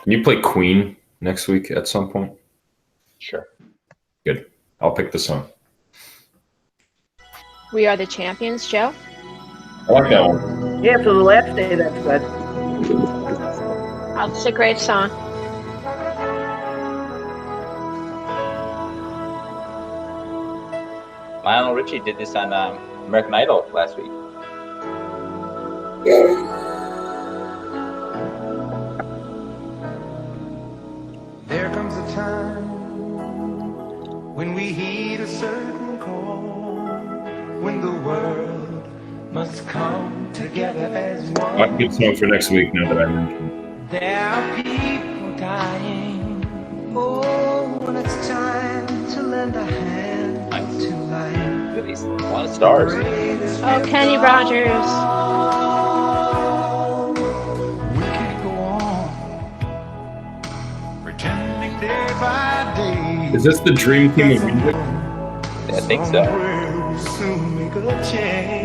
Can you play Queen next week at some point? Sure. Good. I'll pick the song. We Are the Champions, Joe. I like that one. Yeah, for the last day, that's good. Oh, it's a great song. Lionel Richie did this on American Idol last week. There comes a time when we heed a certain call, when the world must come together as one. Good song for next week now that I mentioned. There are people dying. Oh, when it's time to lend a hand to life. At least a lot of stars. Oh, Kenny Rogers. We can't go on pretending day by day. Is this the dream team of music? I think so.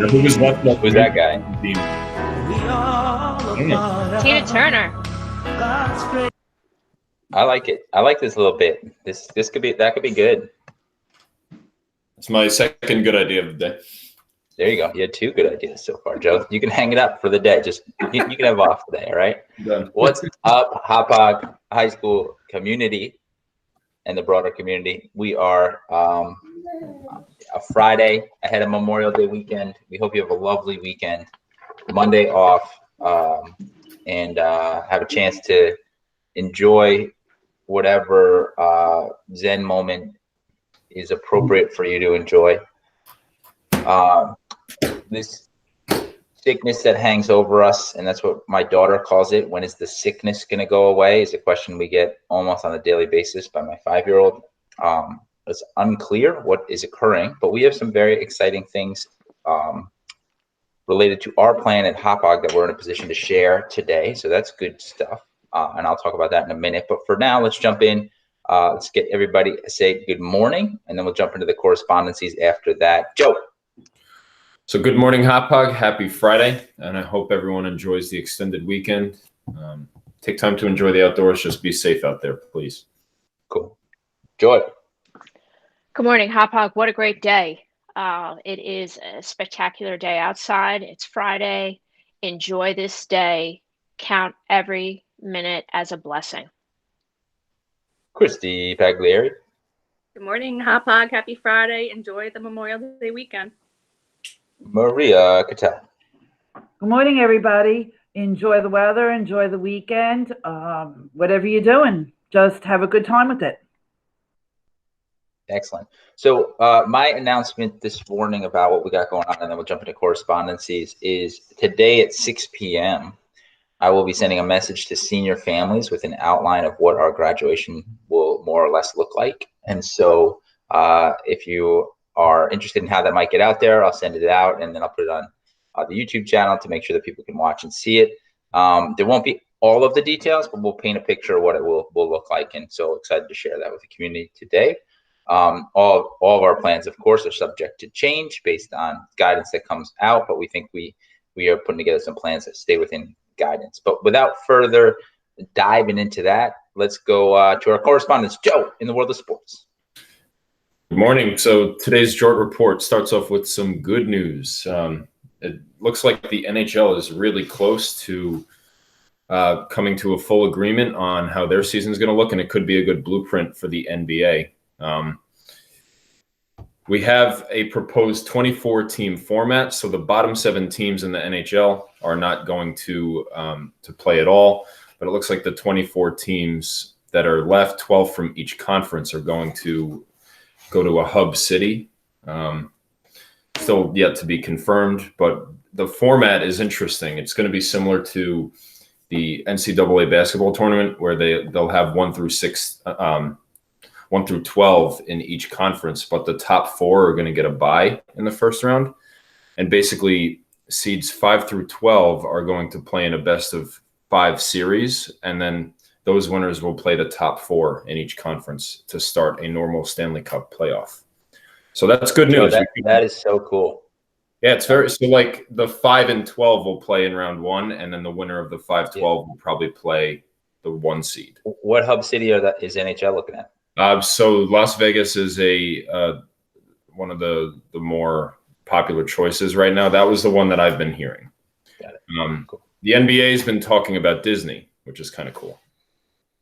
Who was left? Who's that guy? Tina Turner. I like it. I like this a little bit. This could be good. It's my second good idea of the day. There you go. You had two good ideas so far, Joe. You can hang it up for the day. Just you can have off today, all right? Done. What's up, Hauppauge High School community and the broader community? We are a Friday ahead of Memorial Day weekend. We hope you have a lovely weekend. Monday off, and have a chance to enjoy whatever Zen moment is appropriate for you to enjoy. This sickness that hangs over us, and that's what my daughter calls it. When is the sickness going to go away? Is a question we get almost on a daily basis by my 5-year-old. It's unclear what is occurring, but we have some very exciting things related to our plan at Hauppauge that we're in a position to share today. So that's good stuff. And I'll talk about that in a minute. But for now, let's jump in. Let's get everybody to say good morning, and then we'll jump into the correspondences after that. Joe. So good morning, Hauppauge. Happy Friday, and I hope everyone enjoys the extended weekend. Take time to enjoy the outdoors. Just be safe out there, please. Cool. Joy. Good morning, Hauppauge. What a great day. It is a spectacular day outside. It's Friday. Enjoy this day. Count every minute as a blessing. Christy Pagliari. Good morning, Hauppauge. Happy Friday. Enjoy the Memorial Day weekend. Maria Cattell. Good morning, everybody. Enjoy the weather. Enjoy the weekend. Whatever you're doing, just have a good time with it. Excellent. So my announcement this morning about what we got going on, and then we'll jump into correspondences, is today at 6 p.m., I will be sending a message to senior families with an outline of what our graduation will more or less look like. And so if you are interested in how that might get out there, I'll send it out, and then I'll put it on the YouTube channel to make sure that people can watch and see it. There won't be all of the details, but we'll paint a picture of what it will look like. And so excited to share that with the community today. All of our plans, of course, are subject to change based on guidance that comes out, but we think we are putting together some plans that stay within guidance. But without further diving into that, let's go to our correspondence. Joe, in the world of sports. Good morning. So today's Jort report starts off with some good news. It looks like the NHL is really close to coming to a full agreement on how their season is going to look, and it could be a good blueprint for the NBA. We have a proposed 24-team format, so the bottom 7 teams in the NHL are not going to play at all. But it looks like the 24 teams that are left, 12 from each conference, are going to go to a hub city. Still yet to be confirmed, but the format is interesting. It's going to be similar to the NCAA basketball tournament, where they'll have 1 through 12 in each conference, but the top 4 are going to get a bye in the first round. And basically seeds 5 through 12 are going to play in a best of 5 series. And then those winners will play the top 4 in each conference to start a normal Stanley Cup playoff. So that's good news. That is so cool. Yeah, it's very, so like the 5 and 12 will play in round 1, and then the winner of the 5-12 will probably play the 1 seed. What hub city is NHL looking at? So Las Vegas is one of the more popular choices right now. That was the one that I've been hearing. Got it. Cool. The NBA has been talking about Disney, which is kind of cool.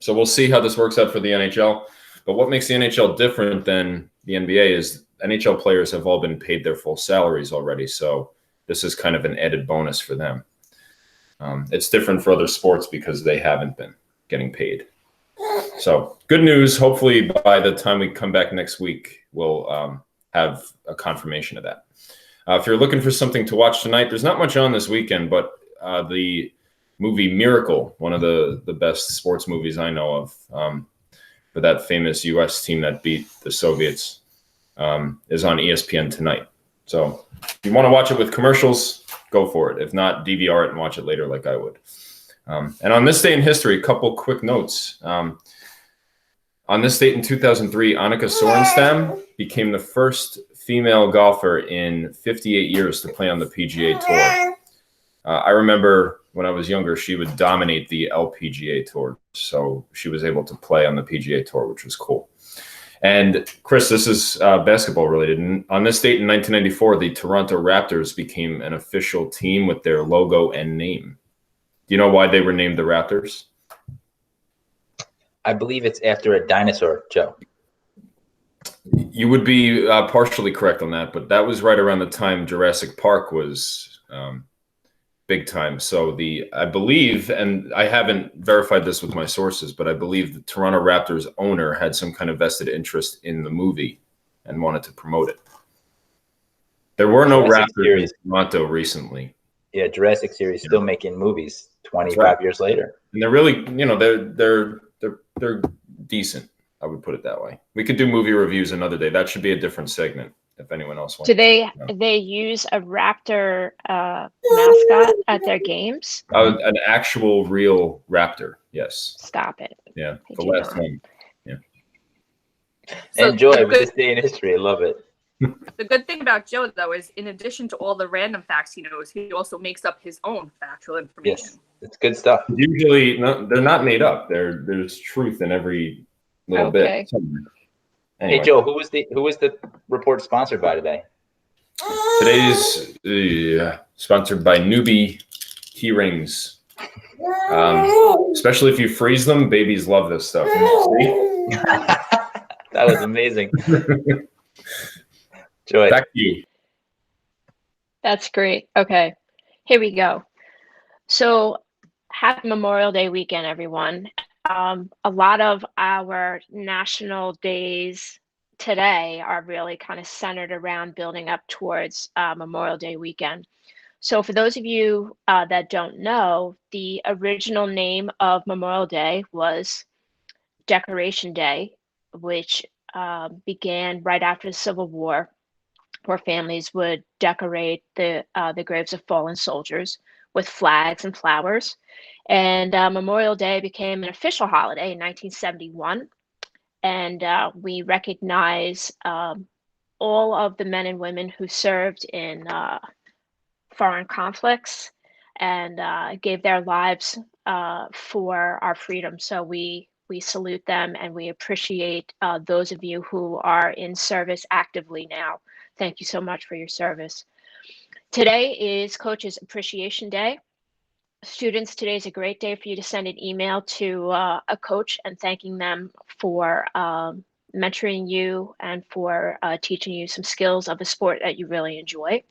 So we'll see how this works out for the NHL. But what makes the NHL different than the NBA is NHL players have all been paid their full salaries already. So this is kind of an added bonus for them. It's different for other sports because they haven't been getting paid. So good news. Hopefully by the time we come back next week, we'll have a confirmation of that. If you're looking for something to watch tonight, there's not much on this weekend, but the movie Miracle, one of the best sports movies I know of, for that famous U.S. team that beat the Soviets, is on ESPN tonight. So if you want to watch it with commercials, go for it. If not, DVR it and watch it later like I would. And on this day in history, a couple quick notes. On this date in 2003, Annika Sorenstam became the first female golfer in 58 years to play on the PGA Tour. I remember when I was younger, she would dominate the LPGA Tour. So she was able to play on the PGA Tour, which was cool. And Chris, this is basketball related. And on this date in 1994, the Toronto Raptors became an official team with their logo and name. Do you know why they were named the Raptors? I believe it's after a dinosaur, Joe. You would be partially correct on that, but that was right around the time Jurassic Park was big time. So I believe, and I haven't verified this with my sources, but I believe the Toronto Raptors owner had some kind of vested interest in the movie and wanted to promote it. There were no Raptors in Toronto recently. Yeah, Jurassic series still making movies 25 years later. And they're really, they're decent. I would put it that way. We could do movie reviews another day. That should be a different segment if anyone else wants. Do they use a raptor mascot at their games? An actual real raptor, yes. Stop it. Yeah, the last one. Yeah. So enjoy this day in history. I love it. The good thing about Joe, though, is in addition to all the random facts he knows, he also makes up his own factual information. Yes, it's good stuff. Usually, they're not made up. There's truth in every little bit. Anyway. Hey, Joe, who was the report sponsored by today? Today's sponsored by Newbie key rings. Especially if you freeze them, babies love this stuff. That was amazing. Joy. Back to you. That's great. Okay, here we go. So happy Memorial Day weekend, everyone. A lot of our national days today are really kind of centered around building up towards Memorial Day weekend. So for those of you that don't know, the original name of Memorial Day was Decoration Day, which began right after the Civil War, where families would decorate the graves of fallen soldiers with flags and flowers. And Memorial Day became an official holiday in 1971. And we recognize all of the men and women who served in foreign conflicts and gave their lives for our freedom. So we salute them and we appreciate those of you who are in service actively now. Thank you so much for your service. Today is Coach's Appreciation Day. Students, today is a great day for you to send an email to a coach and thanking them for mentoring you and for teaching you some skills of a sport that you really enjoy.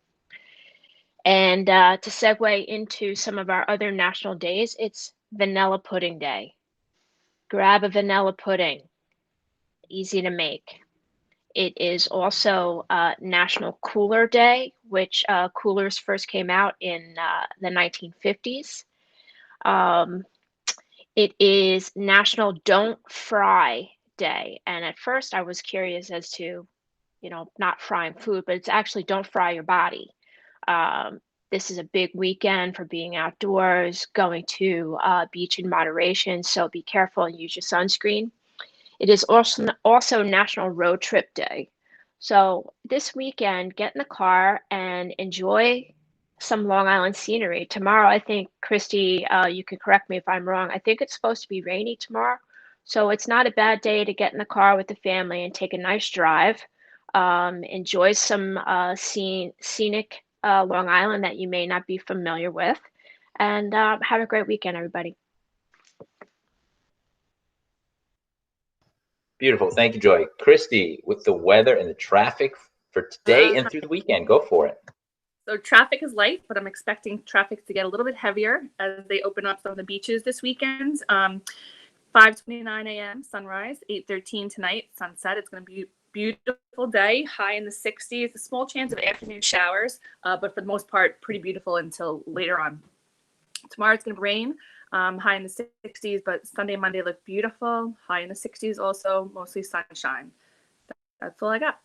And to segue into some of our other national days, it's Vanilla Pudding Day. Grab a vanilla pudding, easy to make. It is also National Cooler Day, which coolers first came out in the 1950s. It is National Don't Fry Day. And at first I was curious as to, not frying food, but it's actually don't fry your body. This is a big weekend for being outdoors, going to beach in moderation. So be careful and use your sunscreen. It is also National Road Trip Day. So this weekend, get in the car and enjoy some Long Island scenery. Tomorrow, I think, Christy, you can correct me if I'm wrong. I think it's supposed to be rainy tomorrow. So it's not a bad day to get in the car with the family and take a nice drive. Enjoy some scenic Long Island that you may not be familiar with. And have a great weekend, everybody. Beautiful. Thank you, Joy. Christy, with the weather and the traffic for today and through the weekend, go for it. So traffic is light, but I'm expecting traffic to get a little bit heavier as they open up some of the beaches this weekend. 5:29 a.m. sunrise, 8:13 tonight sunset. It's going to be a beautiful day, high in the 60s. A small chance of afternoon showers, but for the most part, pretty beautiful until later on. Tomorrow it's going to rain, high in the 60s, but Sunday and Monday look beautiful, high in the 60s also, mostly sunshine. That's all I got.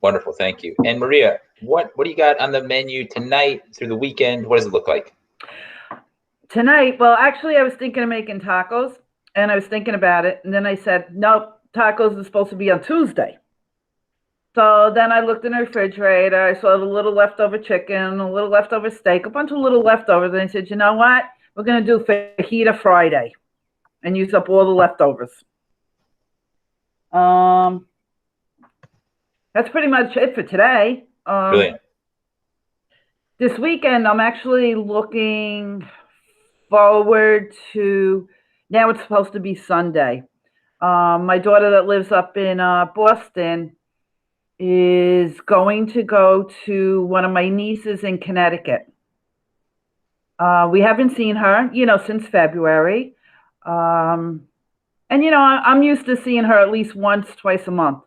Wonderful, thank you. And Maria, what do you got on the menu tonight through the weekend? What does it look like? Tonight, well, actually, I was thinking of making tacos, and I was thinking about it, and then I said, nope, tacos are supposed to be on Tuesday. So then I looked in the refrigerator, I saw the little leftover chicken, a little leftover steak, a bunch of little leftovers, and I said, you know what? We're going to do fajita Friday and use up all the leftovers. That's pretty much it for today. Brilliant. This weekend, I'm actually looking forward to, now it's supposed to be Sunday. My daughter that lives up in Boston is going to go to one of my nieces in Connecticut. We haven't seen her, since February. And, I'm used to seeing her at least once, twice a month.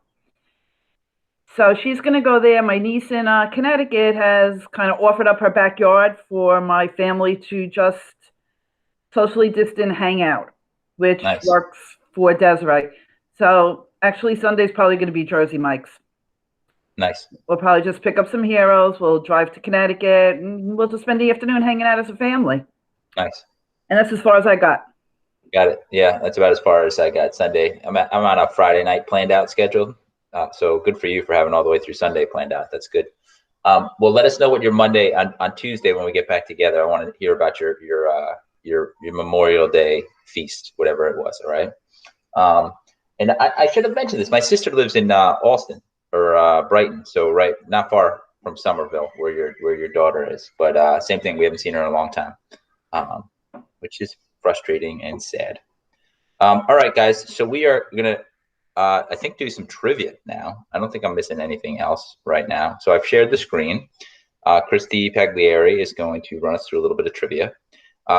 So she's going to go there. My niece in Connecticut has kind of offered up her backyard for my family to just socially distant hang out, which Nice. works for Desiree. So actually Sunday's probably going to be Jersey Mike's. Nice. We'll probably just pick up some heroes. We'll drive to Connecticut and we'll just spend the afternoon hanging out as a family. Nice. And that's as far as I got. Got it. Yeah, that's about as far as I got Sunday. I'm on a Friday night planned out schedule. So good for you for having all the way through Sunday planned out. That's good. Well, let us know what your Monday on Tuesday when we get back together. I want to hear about your Memorial Day feast, whatever it was. All right. And I should have mentioned this. My sister lives in Alston or Brighton, so right, not far from Somerville, where your daughter is. But same thing. We haven't seen her in a long time, which is frustrating and sad. All right, guys. So we are gonna. I think do some trivia now. I don't think I'm missing anything else right now. So I've shared the screen. Christy Pagliari is going to run us through a little bit of trivia.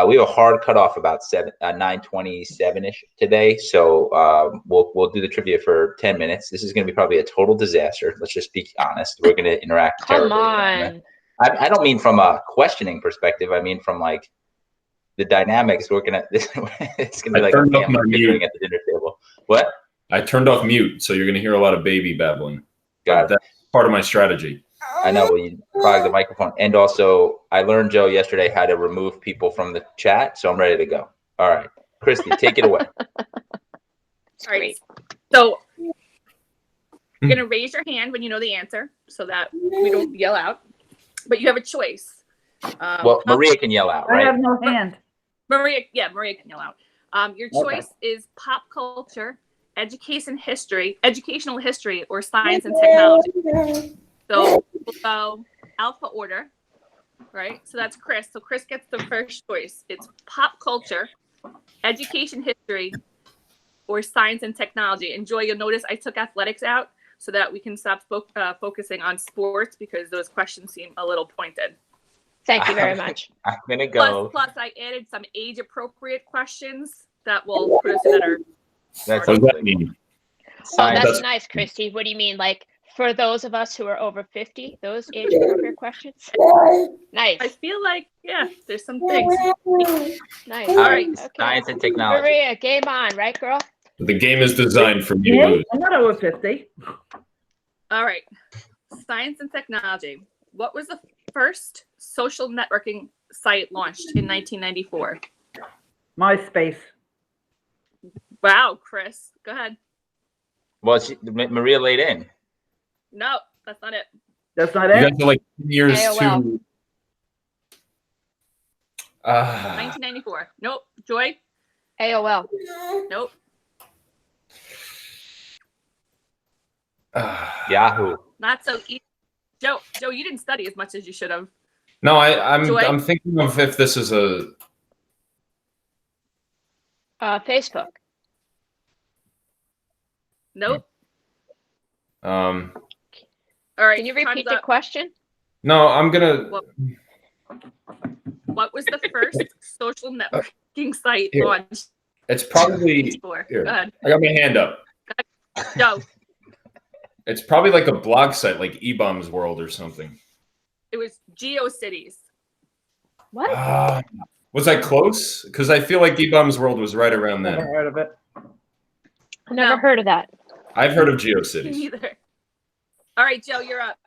We have a hard cutoff about 9:27-ish today. So we'll do the trivia for 10 minutes. This is going to be probably a total disaster. Let's just be honest. We're going to interact terribly. Come on. I don't mean from a questioning perspective. I mean from like the dynamics. We're going to, it's going to be like a family gathering at the dinner table. What? I turned off mute, so you're going to hear a lot of baby babbling. Got it. That's part of my strategy. I know. Well, you fog the microphone. And also, I learned, Joe, yesterday how to remove people from the chat, so I'm ready to go. All right. Christy, take it away. All right. So you're going to raise your hand when you know the answer so that we don't yell out. But you have a choice. Well, Maria can yell out, right? I have no hand. Maria can yell out. Your choice is pop culture, educational history, or science and technology. So we'll go alpha order, right? So that's Chris. So Chris gets the first choice. It's pop culture, education history, or science and technology. And Joy, you'll notice I took athletics out so that we can stop focusing on sports because those questions seem a little pointed. Thank you very much. I'm going to go. Plus, I added some age-appropriate questions that will put us in our... What does that mean? Oh, that's nice, Christy. What do you mean? Like, for those of us who are over 50, those age-appropriate questions? Nice. I feel like, yeah, there's some things. Nice. All right. Okay. Science and technology. Maria, game on, right, girl? The game is designed for me to lose. I'm not over 50. All right. Science and technology. What was the first social networking site launched in 1994? MySpace. Wow, Chris. Go ahead. Well, Maria laid in. No, that's not it. That's not You it? guys are like 10 years AOL. too. 1994. Nope. Joy? AOL. Nope. Yahoo. Not so easy. Joe, you didn't study as much as you should have. No, Joy? I'm thinking of if this is a. Facebook. Nope. All right. Can you repeat time's the up. question? No, I'm gonna. What was the first social networking site Here. launched? It's probably. For? Here, Go ahead. I got my hand up. Joe. It's probably like a blog site, like eBaum's World or something. It was GeoCities. What? Was I close? Because I feel like eBaum's World was right around Never then. heard of it. I never No. heard of that. I've heard of Me GeoCities. neither. All right, Joe, you're up.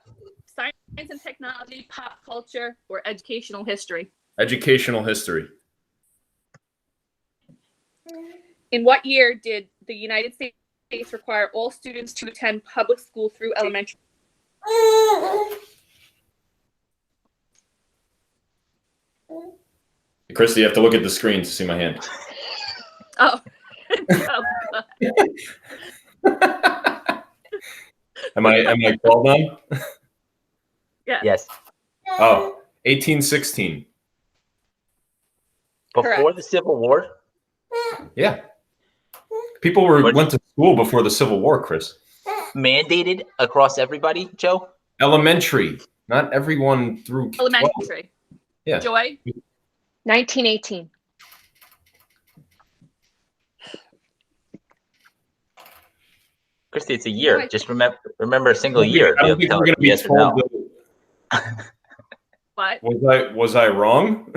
Science and technology, pop culture, or educational history? Educational history. In what year did the United States require all students to attend public school through elementary? Christy, you have to look at the screen to see my hand. Oh. Am I called on? Yeah. Yes. Oh, 1816. Before Correct. the Civil War? Yeah. People went to school before the Civil War, Chris. Mandated across everybody, Joe? Elementary. Not everyone through 12. Elementary. Yeah. Joy? 1918. Christy, it's a year. No, Just remember a single year. I don't think we're going to be Yes or no. told. What? Was I wrong?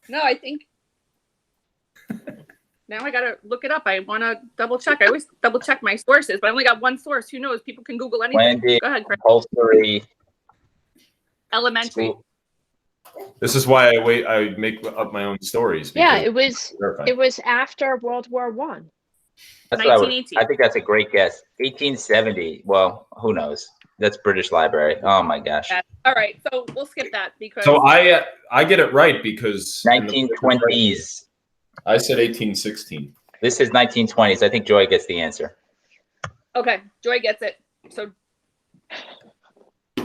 No, I think. Now I gotta look it up. I want to double check. I always double check my sources, but I only got one source. Who knows? People can Google anything. When did Go ahead, Chris. compulsory Elementary. school? This is why I make up my own stories. Yeah, because it was after World War One. That's what 1918. I think that's a great guess. 1870. Well, who knows? That's British Library. Oh my gosh. Yeah. All right, so we'll skip that because. So I get it right because 1920s. I said 1816. This is 1920s. I think Joy gets the answer. Okay, Joy gets it. So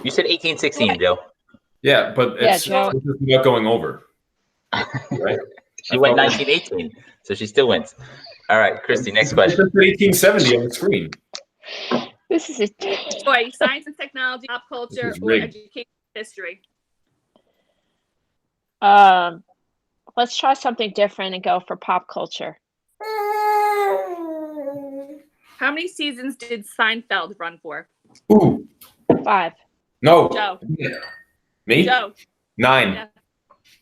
You said 1816, Joe. Yeah, but Yeah, it's Joe. not going over. Right? She went 1918, so she still wins. All right, Christy, next question. 1870 on the screen. This is a Joy, science and technology, pop culture, This is or rigged. education history? let's try something different and go for pop culture. How many seasons did Seinfeld run for? Ooh, 5. no. Joe. Me? Joe. 9. Yeah.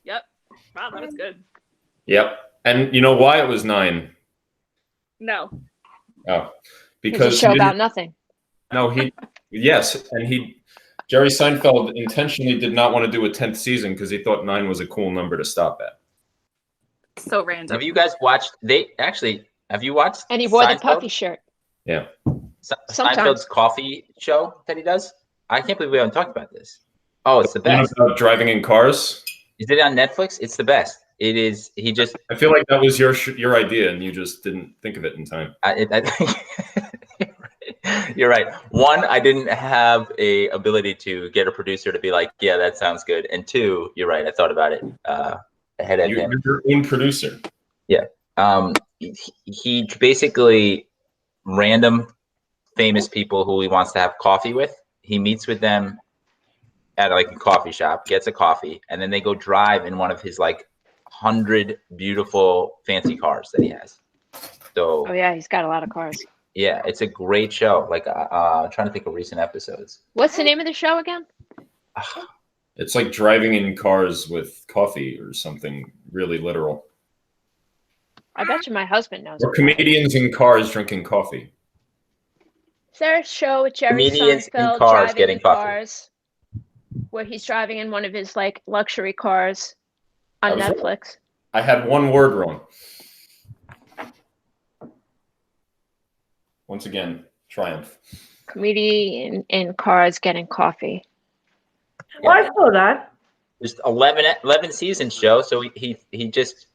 Yep. Wow, that was good. Yep. And you know why it was 9? No. Oh, It's a because show he didn't- about nothing. No, yes, and Jerry Seinfeld intentionally did not want to do a 10th season because he thought 9 was a cool number to stop at. So random. Have you guys watched? Have you watched? And he wore the Seinfeld? puffy shirt. Yeah. Sometimes. Seinfeld's coffee show that he does. I can't believe we haven't talked about this. Oh, it's the best. About driving in cars. Is it on Netflix? It's the best. It is. He just. I feel like that was your idea, and you just didn't think of it in time. I think you're right. One, I didn't have a ability to get a producer to be like, yeah, that sounds good. And 2, you're right. I thought about it ahead of him. You're your own producer. Yeah. He basically random famous people who he wants to have coffee with. He meets with them at like a coffee shop, gets a coffee, and then they go drive in one of his like 100 beautiful fancy cars that he has. So Oh yeah, he's got a lot of cars. yeah, it's a great show. Like trying to think of recent episodes. What's the name of the show again? It's like driving in cars with coffee or something really literal. I bet you my husband knows. Or comedians in cars drinking coffee. Is there a show with Jerry Comedians in Seinfeld cars driving getting in coffee. cars, where he's driving in one of his like luxury cars on That was it. Netflix? I had one word wrong. Once again, triumph. Comedian in cars getting coffee. Oh, I saw that. There's 11 seasons, Joe. So he just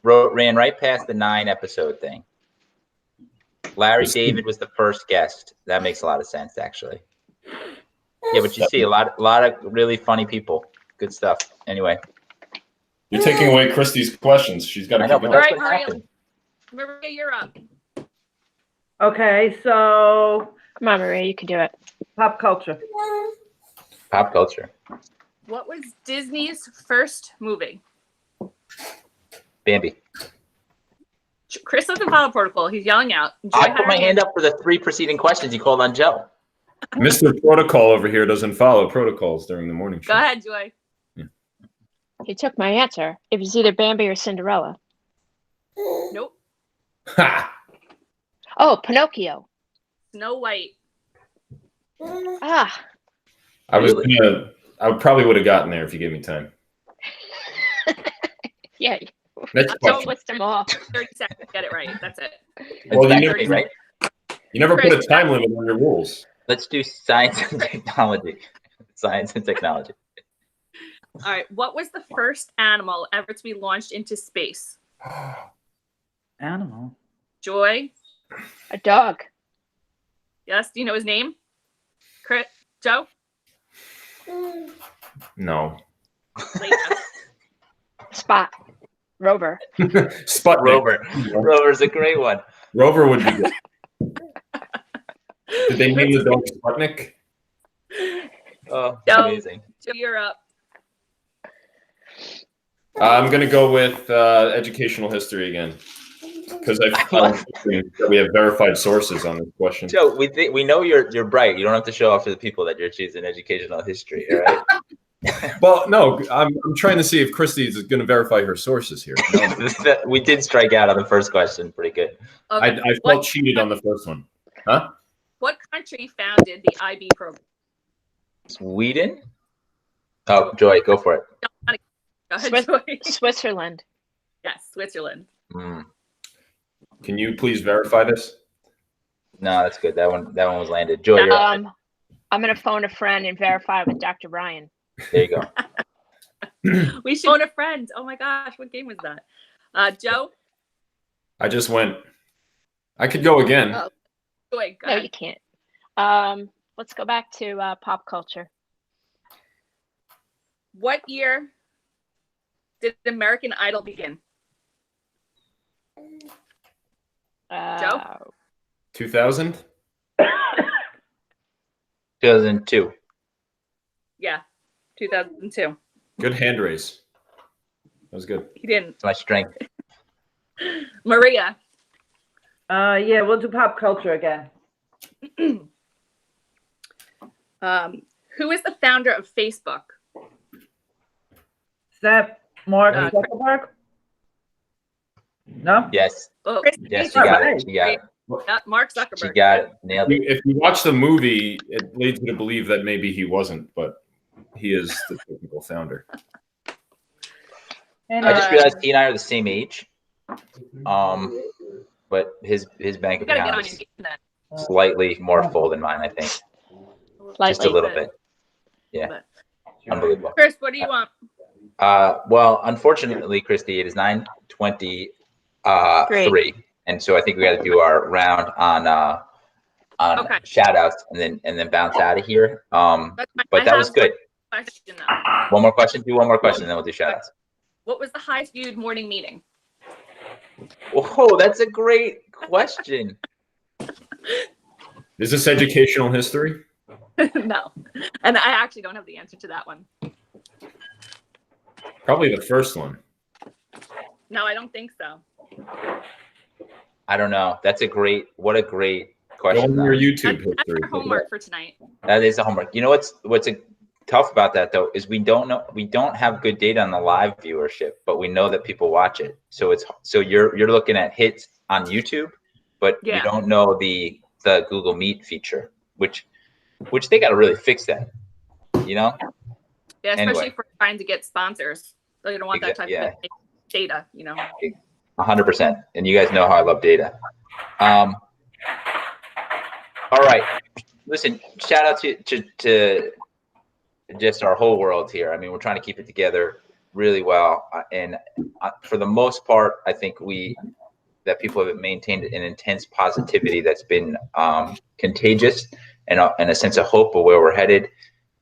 ran right past the 9-episode thing. Larry David was the first guest. That makes a lot of sense, actually. Yeah, but you see a lot of really funny people. Good stuff. Anyway, You're taking away Christy's questions. She's got to I know, keep but going. that's All what right, happened. Maria, you're up. Okay, so Come on, Maria, you can do it. pop culture. Pop culture. What was Disney's first movie? Bambi. Chris doesn't follow protocol. He's yelling out. Joy I had put her my hand up for the 3 preceding questions. You called on Joe. Mr. Protocol over here doesn't follow protocols during the morning show. Go ahead, Joy. He took my answer. It was either Bambi or Cinderella. Nope. Ha! Oh, Pinocchio. Snow White. Ah, I Really? probably would have gotten there if you gave me time. yeah. Next Don't question. list them all. 30 seconds to get it right. That's it. Well, It's you Bambi, never, right? you never put a Chris, time limit on your rules. Let's do science and technology. Science and technology. All right. What was the first animal ever to be launched into space? Animal. Joy. A dog. Yes. Do you know his name? Chris. Joe. No. Later. Spot. Rover. Sputnik. Rover. Rover's a great one. Rover would be good. Did they name the dog Sputnik? Oh, Joe. amazing. Joe, you're up. I'm going to go with educational history again. Because we have verified sources on this question. Joe, we know you're bright. You don't have to show off to the people that you're choosing educational history, all right? Well, no, I'm trying to see if Christy is going to verify her sources here. No, We did strike out on the first question. Pretty good. Okay. I felt cheated on the first one. Huh? What country founded the IB program? Sweden? Oh, Joy, go for it. Go ahead, Joy. Switzerland. Yes, Switzerland. Can you please verify this? No, that's good. That one was landed. Joy, you're up. I'm going to phone a friend and verify with Dr. Ryan. There you go. We should phone a friend. Oh my gosh, what game was that? Joe? I just went. I could go again. Oh. Joy, go No, ahead. you can't. Let's go back to pop culture. What year did American Idol begin? Joe? 2000? 2002. Yeah, 2002. Good hand raise. That was good. He didn't. It's my strength. Maria? Yeah, we'll do pop culture again. Who is the founder of Facebook? Is that Mark Zuckerberg? No? Yes. Oh, Yes, you got it. You got it. Mark Zuckerberg. She got it. Nailed it. If you watch the movie, it leads you to believe that maybe he wasn't, but he is the technical founder. And, I just realized he and I are the same age. But his bank You gotta get account on is your game then. slightly more full than mine, I think. Just a little bit. Yeah. Unbelievable. Chris, what do you want? Well, unfortunately, Christy, it is 9:23, and so I think we got to do our round on Okay. shout outs and then bounce out of here. That's fine. But I that was have good. one question, though. One more question. Do one more question, then we'll do shout outs. What was the highest viewed morning meeting? Oh, that's a great question. Is this educational history? No, and I actually don't have the answer to that one. Probably the first one. No, I don't think so. I don't know. What a great Go question. on your though. YouTube That's history. our homework for tonight. That is a homework. You know what's tough about that though is we don't have good data on the live viewership, but we know that people watch it. So you're looking at hits on YouTube, but Yeah. you don't know the Google Meet feature, which they got to really fix that. You know? Yeah, especially Anyway. if we're trying to get sponsors. So you don't want that type Yeah. of data, you know. 100%. And you guys know how I love data. All right. Listen, shout out to just our whole world here. I mean, we're trying to keep it together really well, and for the most part, I think that people have maintained an intense positivity that's been contagious, and a sense of hope of where we're headed.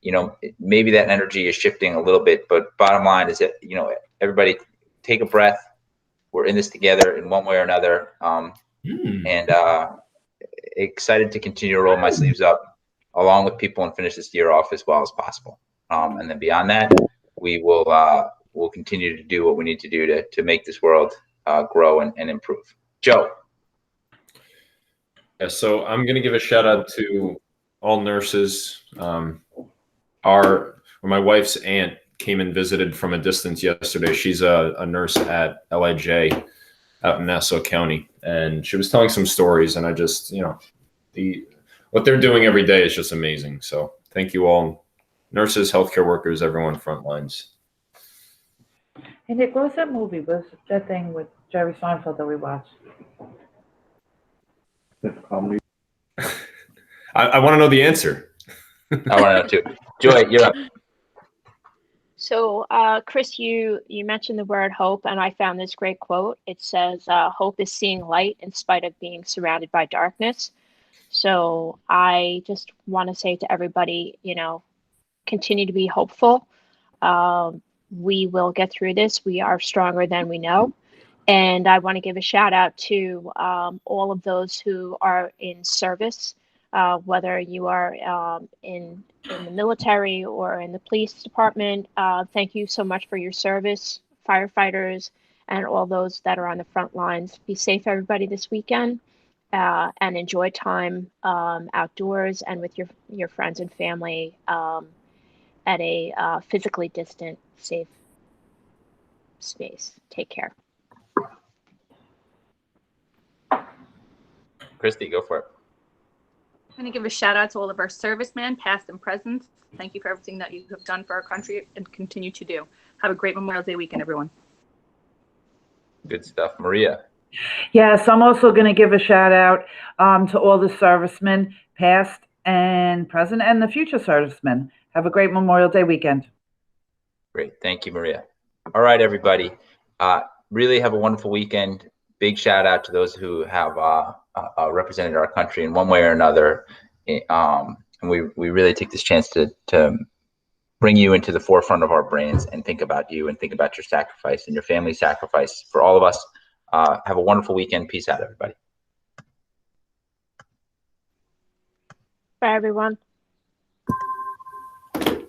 You know, maybe that energy is shifting a little bit, but bottom line is that, you know, everybody take a breath. We're in this together in one way or another, and excited to continue to roll my sleeves up along with people and finish this year off as well as possible. And then beyond that, we will we'll continue to do what we need to do to make this world grow and improve. Joe. Yeah, so I'm going to give a shout out to all nurses. My wife's aunt came and visited from a distance yesterday. She's a nurse at LIJ out in Nassau County, and she was telling some stories, and I just, you know, what they're doing every day is just amazing. So thank you all, nurses, healthcare workers, everyone front lines. Hey Nick, what was that movie? Was that thing with Jerry Seinfeld that we watched? I want to know the answer. I want to know too. Joy, you're up. So, Chris, you mentioned the word hope, and I found this great quote. It says, "Hope is seeing light in spite of being surrounded by darkness." So, I just want to say to everybody, you know, continue to be hopeful. We will get through this. We are stronger than we know. And I want to give a shout out to all of those who are in service, whether you are in the military or in the police department. Thank you so much for your service, firefighters, and all those that are on the front lines. Be safe, everybody, this weekend, and enjoy time outdoors and with your friends and family at a physically distant, safe space. Take care. Christy, go for it. I'm going to give a shout out to all of our servicemen, past and present. Thank you for everything that you have done for our country and continue to do. Have a great Memorial Day weekend, everyone. Good stuff. Maria. Yes, I'm also going to give a shout out to all the servicemen, past and present, and the future servicemen. Have a great Memorial Day weekend. Great. Thank you, Maria. All right, everybody. Really have a wonderful weekend. Big shout out to those who have represented our country in one way or another. And we really take this chance to bring you into the forefront of our brains and think about you and think about your sacrifice and your family's sacrifice for all of us. Have a wonderful weekend. Peace out, everybody. Bye, everyone.